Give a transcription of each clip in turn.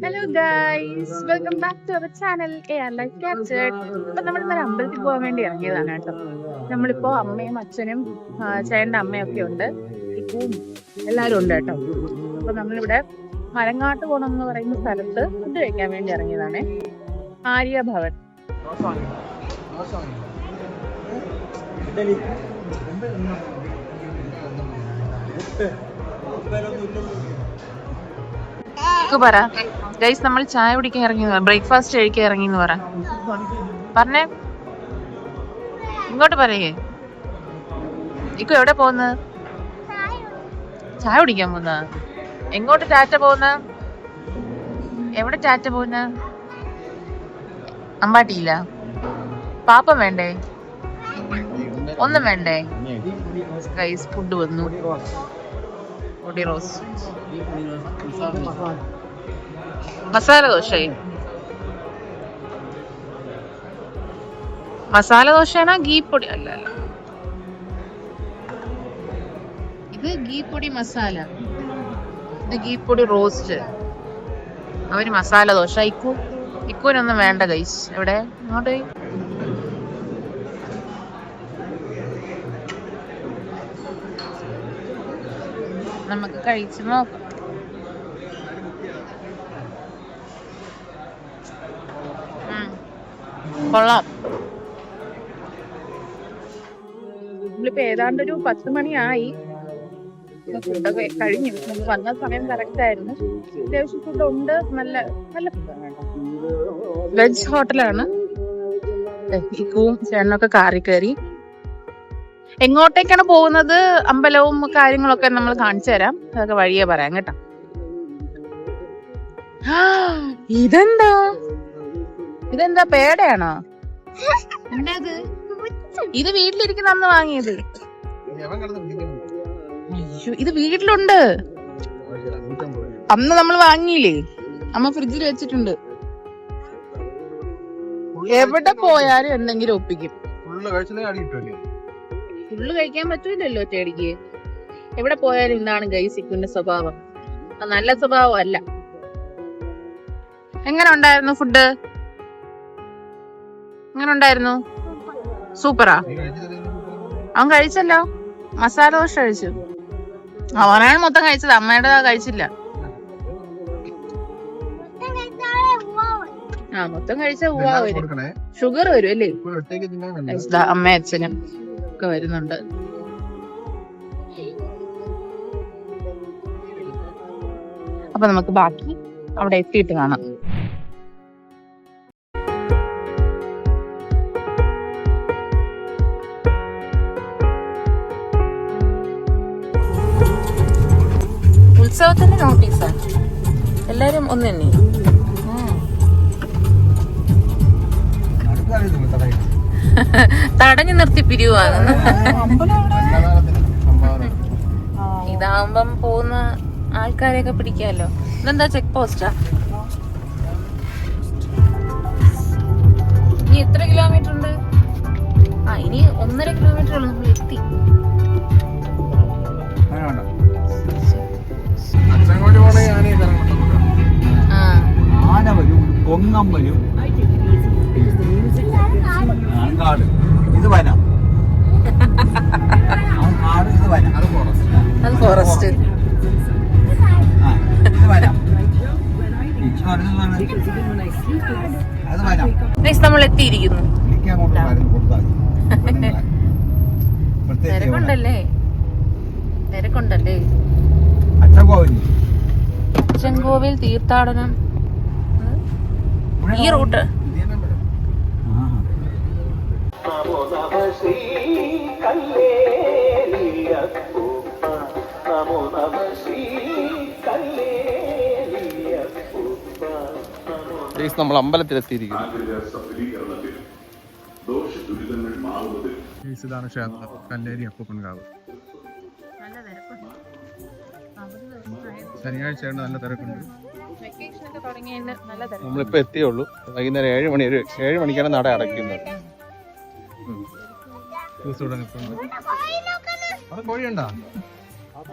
Hello guys, welcome back to our channel AR Life Captured. അപ്പൊ നമ്മൾ ഇന്നലെ അമ്പലത്തിൽ പോകാൻ വേണ്ടി ഇറങ്ങിയതാണ് കേട്ടോ. നമ്മളിപ്പോ അമ്മയും അച്ഛനും ചേട്ടൻ്റെ അമ്മയും ഒക്കെ ഉണ്ട്, ഇപ്പവും എല്ലാവരും ഉണ്ട് കേട്ടോ. അപ്പൊ നമ്മളിവിടെ മരങ്ങാട്ട് കോണം എന്ന് പറയുന്ന സ്ഥലത്ത് ഫുഡ് കഴിക്കാൻ വേണ്ടി ഇറങ്ങിയതാണ്. ആര്യ ഭവൻ. പറ ഗൈസ്, നമ്മൾ ചായ കുടിക്കാൻ ഇറങ്ങി, ബ്രേക്ക്ഫാസ്റ്റ് കഴിക്കാൻ ഇറങ്ങി എന്ന് പറഞ്ഞേ. ഇങ്ങോട്ട് പറയേ. ഇക്കോ എവിടെ പോകുന്നത്? ചായ കുടിക്കാൻ പോകുന്ന? എങ്ങോട്ട് ടാറ്റ പോകുന്ന? എവിടെ ടാറ്റ പോകുന്ന? അമ്പാട്ടിയില്ല? പാപ്പം വേണ്ടേ? ഒന്നും വേണ്ടേ? ഗൈസ്, ഫുഡ് വന്നു. പൊടി റോസ്, മസാല ദോശ. മസാല ദോശയാണോ ഗീ പൊടി? അല്ല, ഇത് ഗീ പൊടി മസാല, ഇത് ഗീ പൊടി റോസ്റ്റ്. അവര് മസാല ദോശ. ഇക്കൂനൊന്നും വേണ്ട ഗൈസ്. എവിടെ? അങ്ങോട്ട് നമുക്ക് കഴിച്ചു നോക്കാം. കൊള്ളാം. നമ്മളിപ്പോ ഏതാണ്ടൊരു 10 മണിയായി. ഫുഡൊക്കെ കഴിഞ്ഞു. നമ്മൾ വന്ന സമയം കറക്റ്റ് ആയിരുന്നു. അത്യാവശ്യം ഫുഡ് ഉണ്ട്. നല്ല നല്ല ഫുഡാണ്. വെജ് ഹോട്ടലാണ്. ഇക്കും ചേട്ടനൊക്കെ കാറി കയറി. എങ്ങോട്ടേക്കാണ് പോകുന്നത്, അമ്പലവും കാര്യങ്ങളൊക്കെ നമ്മൾ കാണിച്ചു തരാം. അതൊക്കെ വഴിയെ പറയാം കേട്ടോ. ഇതെന്താ പേടയാണോ? എന്താ ഇത് വീട്ടിലിരിക്കുന്ന അന്ന് വാങ്ങിയത്? അയ്യോ, ഇത് വീട്ടിലുണ്ട്. അന്ന് നമ്മൾ വാങ്ങിയില്ലേ, അമ്മ ഫ്രിഡ്ജിൽ വെച്ചിട്ടുണ്ട്. എവിടെ പോയാലും എന്തെങ്കിലും ഒപ്പിക്കും. ഫുള്ള് കഴിക്കാൻ പറ്റൂലല്ലോ ചേടിക്ക്. എവിടെ പോയാലും എന്താണ് ഗൈസിക്കിന്റെ സ്വഭാവം. നല്ല സ്വഭാവം അല്ല. എങ്ങനെ ഉണ്ടായിരുന്നു ഫുഡ്? എങ്ങനെ ഉണ്ടായിരുന്നു? സൂപ്പറാ. അവൻ കഴിച്ചല്ലോ, മസാല ദോശ കഴിച്ചു. അവനാണ് മൊത്തം കഴിച്ചത്, അമ്മയുടെ കഴിച്ചില്ല. മൊത്തം കഴിച്ച വരും. ഷുഗർ വരും അല്ലേ? അമ്മ അച്ഛനും ഒക്കെ വരുന്നുണ്ട്. അപ്പൊ നമുക്ക് ബാക്കി അവിടെ എത്തിയിട്ട് കാണാം. ഉത്സവത്തിന്റെ നോട്ടീസാ. എല്ലാരും ഒന്ന് തന്നെ. തടഞ്ഞു നിർത്തി പിരിവാണ്. ഇതാവുമ്പം പോകുന്ന ആൾക്കാരെയൊക്കെ പിടിക്കാമല്ലോ. ഇതെന്താ ചെക്ക് പോസ്റ്റാ? ഇനി എത്ര കിലോമീറ്റർ ഉണ്ട്? ഇനി 1.5 കിലോമീറ്റർ ഉള്ളു. നമ്മൾ എത്തി. ആന വരും, കൊങ്ങം വരും. ഇത് വനം, ഇത് വനം, അത് ഫോറസ്റ്റ്. ഇത് വനം, അത് വനം. നമ്മൾ എത്തിയിരിക്കുന്നു. തിരക്കുണ്ടല്ലേ? അച്ചൻകോവിൽ തീർത്ഥാടനം. ഈ റൂട്ട് നമ്മൾ അമ്പലത്തിലെത്തിയിരിക്കുന്നു. ഇതാണ് ക്ഷേത്രം, കല്ലേരി അപ്പൂപ്പൻകാവ്. ശനിയാഴ്ചയാണ് നല്ല തിരക്കുണ്ട്. നമ്മളിപ്പോ എത്തിയുള്ളൂ. വൈകുന്നേരം 7 മണിക്കാണ് നട അടയ്ക്കുന്നത്. അവിടെ കോഴിയുണ്ടോ?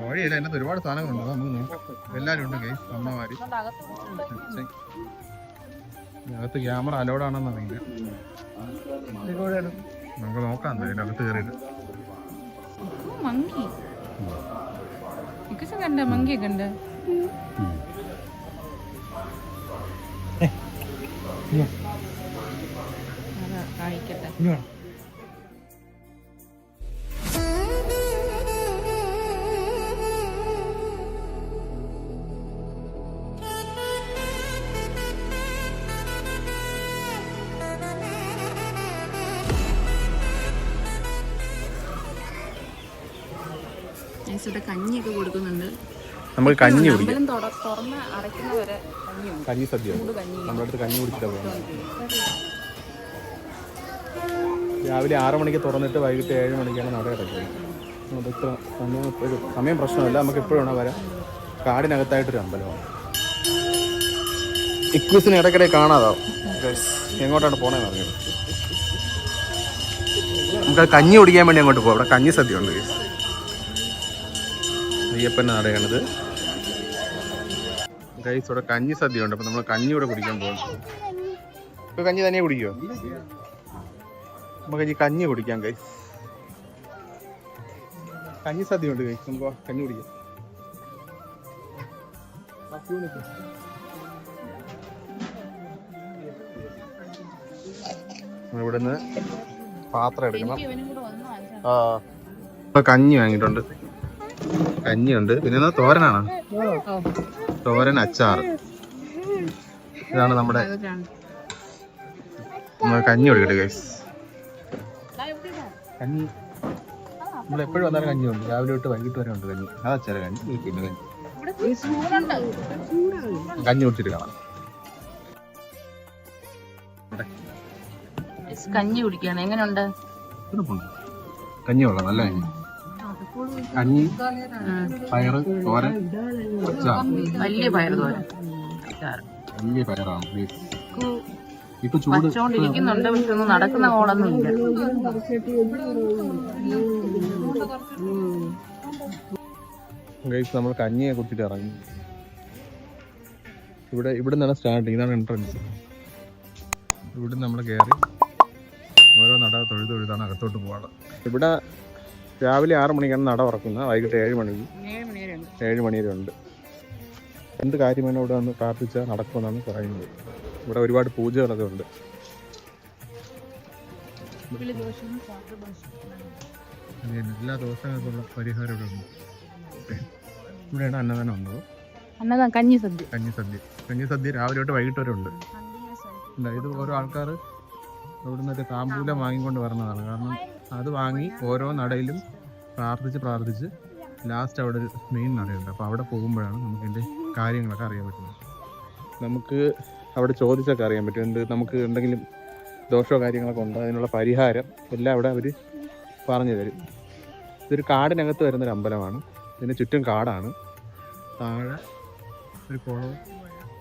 വഴിയില്ല, അതിനകത്ത് ഒരുപാട് സാധനങ്ങളുണ്ട്, നമുക്ക് നോക്കാം. എല്ലാവരും ഉണ്ട് ഗൈസ്, അമ്മമാര്. അകത്ത് ക്യാമറ അലൗഡ് ആണെന്ന് അറിയില്ല, നമുക്ക് നോക്കാം എന്തായാലും അകത്ത് കയറിയിട്ട്. മങ്കി കണ്ട മങ്കി കണ്ട കാണിക്കട്ടെ. കഞ്ഞിയൊക്കെ കൊടുക്കുന്നുണ്ട്. നമുക്ക് കഞ്ഞി കുടിക്കാം, അമ്പലം തുറന്ന് അടയ്ക്കുന്നവരെ കഞ്ഞി സദ്യ. നമ്മുടെ അടുത്ത് കഞ്ഞി കുടിച്ചിട്ടാ പോകുന്നത്. രാവിലെ 6 മണിക്ക് തുറന്നിട്ട് വൈകിട്ട് 7 മണിക്കാണ് നട അടയ്ക്കുന്നത്. അതിത്ര സമയം പ്രശ്നമല്ല, നമുക്ക് എപ്പോഴും വേണം വരാം. കാടിനകത്തായിട്ടൊരു അമ്പലമാണ്. ഇക്വിസിന് ഇടയ്ക്കിടെ കാണാതാവും. എങ്ങോട്ടാണ് പോണേന്ന് അറിഞ്ഞത്. നമുക്ക് കഞ്ഞി കുടിക്കാൻ വേണ്ടി അങ്ങോട്ട് പോകാം. അവിടെ കഞ്ഞി സദ്യ ഉണ്ട്. അയ്യപ്പൻ്റെ നടയാണിത് ഗൈസ്. ഇവിടെ കഞ്ഞി സദ്യ ഉണ്ട്, അപ്പൊ നമ്മൾ കഞ്ഞി ഇവിടെ കുടിക്കാൻ പോകും. ഇപ്പൊ കഞ്ഞി തന്നെ കുടിക്കുമോ? നമുക്ക് കഞ്ഞി കുടിക്കാം ഗൈസ്. കഞ്ഞി സദ്യ ഉണ്ട് ഗൈസ്, നമുക്ക് കഞ്ഞി കുടിക്കാം. ഇവിടുന്ന് പാത്രം എടുക്കണം. കഞ്ഞി വാങ്ങിയിട്ടുണ്ട്, കഞ്ഞിയുണ്ട്, പിന്നെ തോരനാണ്, തോരൻ, അച്ചാർ. ഇതാണ് നമ്മുടെ കഞ്ഞി കുടിക്കട്ടെ ഗൈസ്. കഞ്ഞി നമ്മളെപ്പോഴും വന്നാലും കഞ്ഞിയുണ്ട്, രാവിലെ തൊട്ട് വൈകിട്ട് വരെ ഉണ്ട് കഞ്ഞി. അതച്ചാറ് കഞ്ഞി, പിന്നെ കഞ്ഞി കുടിച്ചിട്ട് കാണാം. കഞ്ഞി കുടിക്കാണ്. എങ്ങനെയുണ്ട് കഞ്ഞി? കൊള്ളാം, നല്ല കഞ്ഞി. കഞ്ഞി, പയറ് തോരൻ, അച്ചാർ. വലിയ പയറ് തോരൻ, വലിയ പയറാണ്. ഇപ്പൊ ചൂട് ഇരിക്കുന്നുണ്ട്, പക്ഷെ ഒന്നും നടക്കുന്ന കോളൊന്നും ഇല്ല. ഗൈസ്, നമ്മൾ കഞ്ഞിയെ കുടിച്ചിട്ട് ഇറങ്ങി. ഇവിടെ നിന്നാണ് സ്റ്റാർട്ടിങ്, ഇതാണ് എൻട്രൻസ്. ഇവിടെ നമ്മൾ കയറി ഓരോ നട തൊഴുതാണ് അകത്തോട്ട് പോകാറ്. ഇവിടെ രാവിലെ 6 മണിക്കാണ് നട തുറക്കുന്നത്, വൈകിട്ട് 7 മണിക്ക് 7 മണി വരെ ഉണ്ട്. എന്ത് കാര്യമാണ് ഇവിടെ വന്ന് പ്രാർത്ഥിച്ചാൽ നടക്കുമെന്നാണ് പറയുന്നത്. ഇവിടെ ഒരുപാട് പൂജകളൊക്കെ ഉണ്ട്. എല്ലാ ദോഷങ്ങൾക്കുള്ള പരിഹാരം ഇവിടെ ഉണ്ട്. ഇവിടെയാണ് അന്നദാനം വന്നത്. കഞ്ഞി സദ്യ രാവിലെ തൊട്ട് വൈകിട്ട് വരെ ഉണ്ട്. ഇത് ഓരോ ആൾക്കാർ ഇവിടെ നിന്നൊക്കെ താമ്പൂലം വാങ്ങിക്കൊണ്ട് വരുന്നതാണ്. കാരണം അത് വാങ്ങി ഓരോ നടയിലും പ്രാർത്ഥിച്ച് ലാസ്റ്റ് അവിടെ ഒരു മെയിൻ നടയുണ്ട്. അപ്പോൾ അവിടെ പോകുമ്പോഴാണ് നമുക്ക് ഇതിൻ്റെ കാര്യങ്ങളൊക്കെ അറിയാൻ പറ്റുന്നത്. നമുക്ക് അവിടെ ചോദിച്ചൊക്കെ അറിയാൻ പറ്റും. നമുക്ക് എന്തെങ്കിലും ദോഷമോ കാര്യങ്ങളൊക്കെ ഉണ്ടോ, അതിനുള്ള പരിഹാരം എല്ലാം അവിടെ അവർ പറഞ്ഞു തരും. ഇതൊരു കാടിനകത്ത് വരുന്നൊരു അമ്പലമാണ്. ഇതിന് ചുറ്റും കാടാണ്. താഴെ ഒരു കുളവും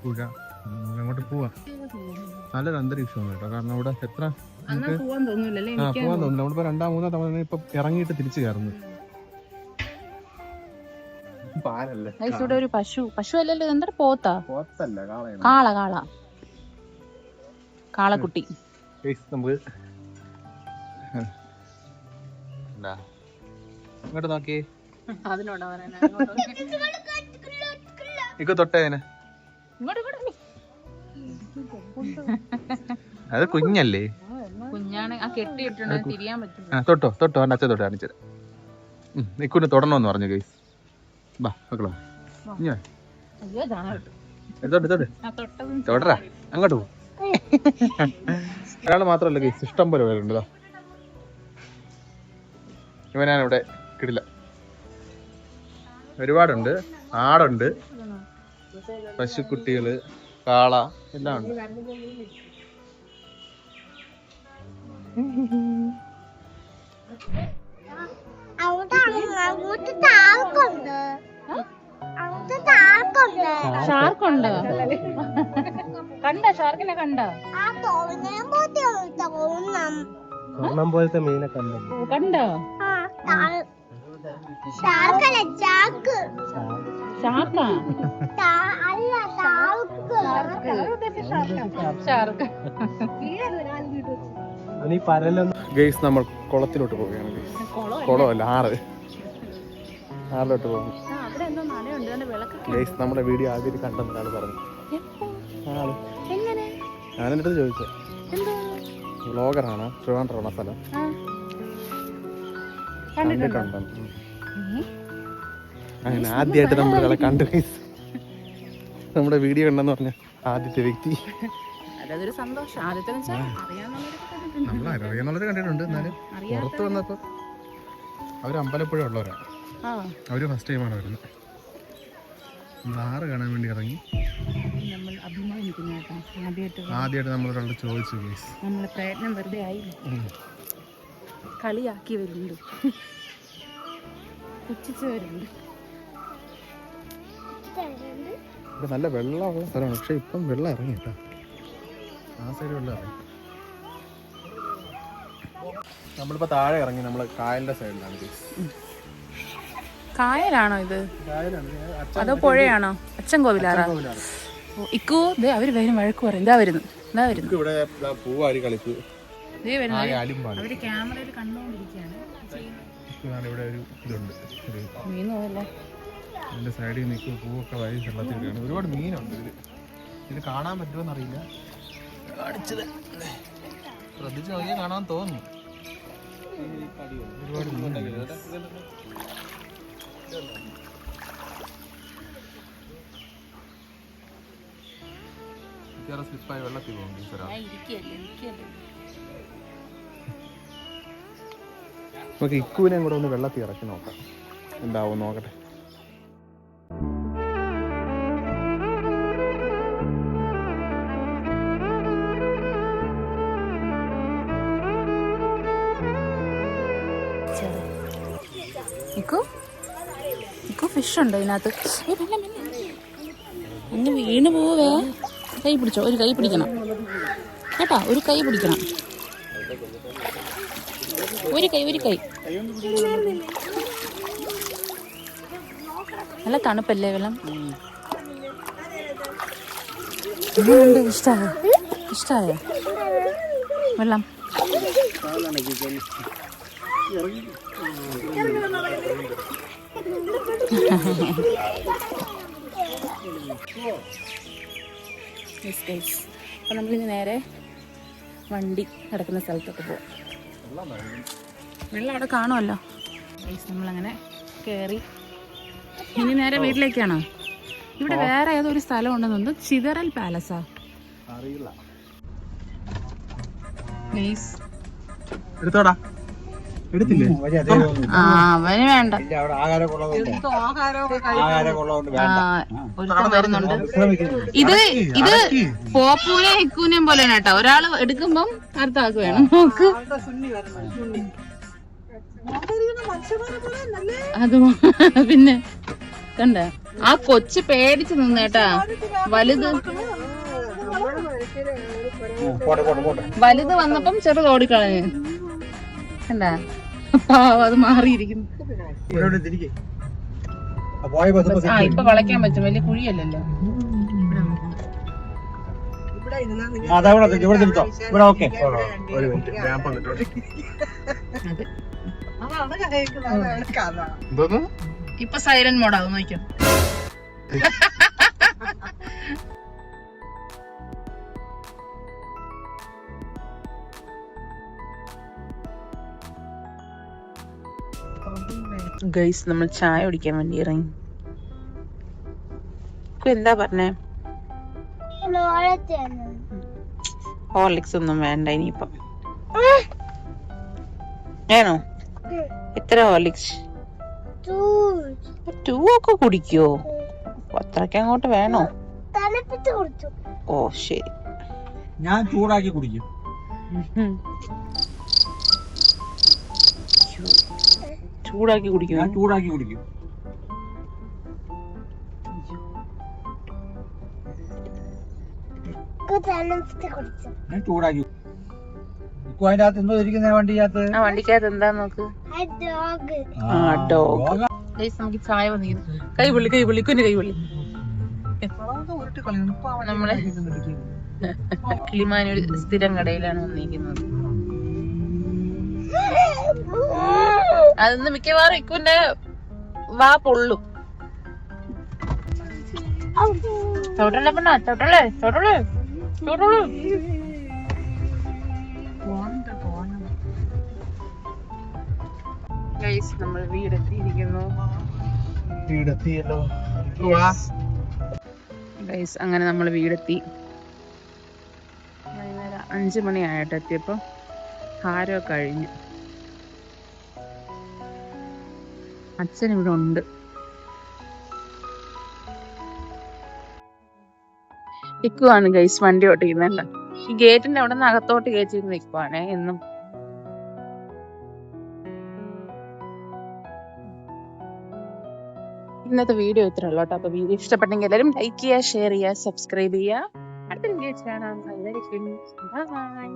പുഴ. അങ്ങോട്ട് പോവാം. നല്ലൊരു അന്തരീക്ഷമാണ് കേട്ടോ. കാരണം അവിടെ എത്ര പോവാൻ തോന്നുന്നില്ല. നമ്മളിപ്പോൾ 2-3 തവണ ഇപ്പൊ ഇറങ്ങിയിട്ട് തിരിച്ചു കയറുന്നത്. ഇവിടെ ഒരു പശു അല്ലല്ലോ, എന്താ പോത്താ? കാളക്കുട്ടി. നമുക്ക് ഇങ്ങോട്ട് നോക്കിയേ, തൊട്ടേനെ. അത് കുഞ്ഞല്ലേ, കുഞ്ഞാണ്. ആ കെട്ടിയിട്ടുണ്ട്, തിരിയാൻ പറ്റും. തൊട്ടോ അച്ഛൻ തൊട്ട് കാണിച്ചത്. നിക്കുന്നെ തൊടണമെന്ന് പറഞ്ഞു ഗൈസ്. ബാ മക്കളോ, തൊടറാ, അങ്ങോട്ട് പോകും. ഒരാൾ മാത്രമല്ല ഗൈസ്, ഇഷ്ടം പോലെ പേരുണ്ട്. ഇവനാണ് ഇവിടെ കിടില. ഒരുപാടുണ്ട്. ആടുണ്ട്, പശുക്കുട്ടികള്, കാള എല്ലാം ഉണ്ട്. ഷാർക്കുണ്ടോ? ഷാർക്കിനെ കണ്ടോ? പോലത്തെ മീനെ കണ്ടോ? ചാക്കാ ഷാർക്ക്. ഗൈസ് നമ്മൾ കുളത്തിലോട്ട് പോവുകയാണ് ഗൈസ്. കുളമല്ല, ആറിലോട്ട് പോകും അവിടെ എന്തോ മലയുണ്ട്, അതിന്റെ വിളക്കൊക്കെ. ഗൈസ്. നമ്മുടെ വീഡിയോ ആദ്യം കണ്ടെന്നാണ് പറഞ്ഞു. എങ്ങനെ? ഞാനെൻ്റെ അടുത്ത് ചോദിച്ചത്. വ്ളോഗറാണ്, ട്രിവാൻഡ്രമാണ് സ്ഥലം. കണ്ടിട്ടുണ്ടോ? അങ്ങനെ ആദ്യമായിട്ട് നമ്മൾ ഇവളെ കണ്ടു ഗൈസ്. നമ്മുടെ വീഡിയോ കണ്ടെന്ന് പറഞ്ഞ ആദ്യത്തെ വ്യക്തി. അതൊരു സന്തോഷം. ആദ്യത്തെ നമ്മളറിയാന്നുള്ളത് കണ്ടിട്ടുണ്ട്. എന്നാലും പുറത്ത് വന്നപ്പോൾ അവർ അമ്പലപ്പുഴ ഉള്ളവരാണ്. അവര് ഫസ്റ്റ് ടൈമാണ് വരുന്നത്. നമ്മൾ ആറ് കാണാൻ വേണ്ടി ഇറങ്ങി. നമ്മൾ അഭിമാനിക്കുന്നു. ആദ്യമായിട്ട് നമ്മളൊരാളോട് ചോദിച്ചു ഗൈസ്. നമ്മളെ പ്രയത്നം വെറുതെ ആയില്ല. കളിയാക്കി വരുന്നുണ്ട്, പുച്ഛിച്ച് വരുന്നുണ്ട്. ഇവിടെ നല്ല വെള്ളമുള്ള സ്ഥലമാണ്, പക്ഷെ ഇപ്പം വെള്ളം ഇറങ്ങി കേട്ടോ. ആ സൈഡ് വെള്ളം ഇറങ്ങി. നമ്മളിപ്പോൾ താഴെ ഇറങ്ങി, നമ്മൾ കായലിന്റെ സൈഡിലാണ് ഗൈസ്. കായലാണോ ഇത്? അതോ പുഴയാണോ? അച്ഛൻ കോവിലാറാ? ഇക്കോ ദേ അവര് വരും, വഴക്ക് പറയും. ഇതാ വരുന്നു. ഇവിടെ പൂവാരി കളിപ്പ്. അവര് ക്യാമറയിൽ കണ്ടുകൊണ്ടിരിക്കുകയാണ്. ഇവിടെ ഒരു ഇതുണ്ട്, മീനല്ലേ അതിന്റെ സൈഡിൽ നിൽക്കും. പൂവൊക്കെ വഴി വെള്ളത്തിലാണ്. ഒരുപാട് മീനുണ്ട്. ഇത് കാണാൻ പറ്റുമോന്ന് അറിയില്ല. കാണിച്ചത് ശ്രദ്ധിച്ച് നോക്കിയാൽ കാണാൻ തോന്നുന്നു. ഒരുപാട് മീനുണ്ട്. സ്ലിപ്പായി വെള്ളത്തിൽ പോകും. നമുക്ക് ഇക്കുവിനെയും കൂടെ ഒന്ന് വെള്ളത്തിൽ ഇറക്കി നോക്കാം, എന്താവും നോക്കട്ടെ. ഫിഷ് ഉണ്ട് ഇതിനകത്ത്. ഒന്ന് വീണ് പോവേ. കൈ പിടിച്ചോ, ഒരു കൈ പിടിക്കണം കേട്ടാ, ഒരു കൈ പിടിക്കണം. ഒരു കൈ. നല്ല തണുപ്പല്ലേ വെള്ളം? ഇഷ്ടായോ വെള്ളം? അപ്പൊ നമ്മളിനി നേരെ വണ്ടി കിടക്കുന്ന സ്ഥലത്തൊക്കെ പോവാം. വെള്ളം അവിടെ കാണുമല്ലോ. നമ്മളങ്ങനെ കയറി ഇനി നേരെ വീട്ടിലേക്കാണോ? ഇവിടെ വേറെ ഏതോ ഒരു സ്ഥലം ഉണ്ടെന്നുണ്ട്, ചിതറൽ പാലസാ. പ്ലീസ് എടുത്തോടാ. എടുത്തില്ലേ? അവന് വേണ്ട. വരുന്നുണ്ട്. ഇത് പോപ്പൂനെയും ഹിക്കൂനെയും പോലെ കേട്ടോ. ഒരാള് എടുക്കുമ്പം അടുത്ത ആൾക്ക് വേണം. നോക്ക്, അത് പിന്നെ കണ്ട ആ കൊച്ചു പേടിച്ച് നിന്നേട്ടാ. വലുത് വന്നപ്പം ചെറുത് ഓടിക്കളഞ്ഞ് കണ്ടാ. അത് മാറിയിരിക്കുന്നു. ഇപ്പൊ വളയ്ക്കാൻ പറ്റും, വലിയ കുഴിയല്ലല്ലോ. ഇപ്പൊ സൈലന്റ് മോഡാവും, നോക്കിയോ. ഗൈസ്, നമ്മൾ ചായ കുടിക്കാൻ വേണ്ടി ഇറങ്ങി. എന്താ പറഞ്ഞേ? ഹോർലിക്സ് ഒന്നും വേണ്ട ഇനിയിപ്പം. വേണോ? എത്ര ഹോർലിക്സ്? 2 ഒക്കെ കുടിക്കോ? അത്രയ്ക്ക് അങ്ങോട്ട് വേണോ? ഓ ശരി, ഞാൻ ചൂടാക്കി കുടിക്കും. ചൂടാക്കി കുടിക്കും. ഞാൻ ചൂടാക്കി കുടിക്കും. ഞാൻ ചൂടാക്കി. ഇപ്പൊ അതിന്റെ അകത്ത് എന്തോ ഇരിക്കുന്ന വണ്ടിക്കകത്ത്. ആ വണ്ടിക്കകത്ത് എന്താ നോക്ക്. ഡോഗ്. നമുക്ക് ചായ വന്നിരിക്കുന്നു. കൈപുള്ളി കുഞ്ഞു കൈപുള്ളി. നമ്മള് കിളിമാനൂർ സ്ഥിരം കടയിലാണ് വന്നിരിക്കുന്നത്. അതൊന്ന് മിക്കവാറും ഇക്കുന്റെ വാ പൊള്ളും. ചോട്ടല്ലേ പെണ്ണ, ചോട്ടല്ലേ ചോട്ടല്ലേ ചോട്ടല്ലേ. നമ്മൾ വീടെത്തിയിരിക്കുന്നു. അങ്ങനെ നമ്മൾ വീടെത്തി. 5 മണിയായിട്ട് എത്തിയപ്പോ ഹാരമൊക്കെ കഴിഞ്ഞു. അച്ഛൻ ഇവിടെ ഉണ്ട്. ഇക്കുവാണ് ഗൈസ് വണ്ടി ഓട്ടിക്കുന്നുണ്ട്. ഈ ഗേറ്റിന്റെ അവിടെ നിന്ന് അകത്തോട്ട് കയറ്റിരുന്ന് ഇക്കുവാണേ എന്നും. ഇന്നത്തെ വീഡിയോ ഇത്ര ഉള്ളൂ കേട്ടോ. അപ്പൊ വീഡിയോ ഇഷ്ടപ്പെട്ടെങ്കിൽ എല്ലാവരും ലൈക്ക് ചെയ്യുക, ഷെയർ ചെയ്യുക, സബ്സ്ക്രൈബ് ചെയ്യുക. അടുത്ത വീഡിയോ കാണാം. ബൈ.